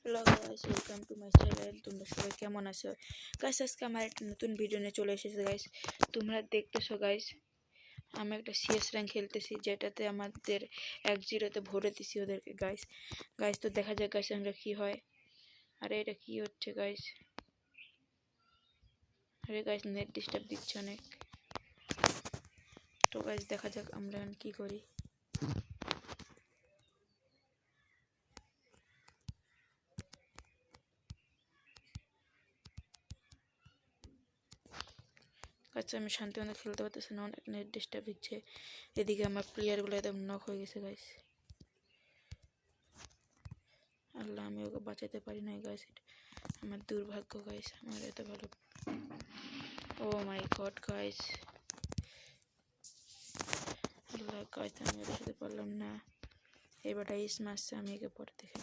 Hello guys, welcome to my channel. তোমরা সবাই কেমন আছো গাইস? আজকে আমার একটা নতুন ভিডিও নিয়ে চলে এসেছে গাইস। তোমরা দেখতেছো গাইস, আমি একটা সিএস র্যাঙ্ক খেলতেছি, যেটাতে আমাদের 1-0-তে ভরে দিছি ওদেরকে গাইস। গাইস তো দেখা যাক গাইস আমরা কি হয়। আরে এটা কি হচ্ছে গাইস? আরে গাইস নেট ডিস্টার্ব দিচ্ছে অনেক। তো গাইস দেখা যাক আমরা এখন কি করি। আচ্ছা, আমি শান্তি মতো খেলতে পারতেছি না, অনেক নেট ডিস্টার্ব দিচ্ছে। এদিকে আমার প্লেয়ারগুলো একদম নক হয়ে গেছে গাইস। আল্লাহ, আমি ওকে বাঁচাতে পারি নাই গাইস, আমার দুর্ভাগ্য গাইস। আমার এত ভালো, ও মাই গড গাইস, আল্লাহ গাইস আমি ওর সাথে পারলাম না। এবারটা ইস মারছে, আমি একে পরে দেখে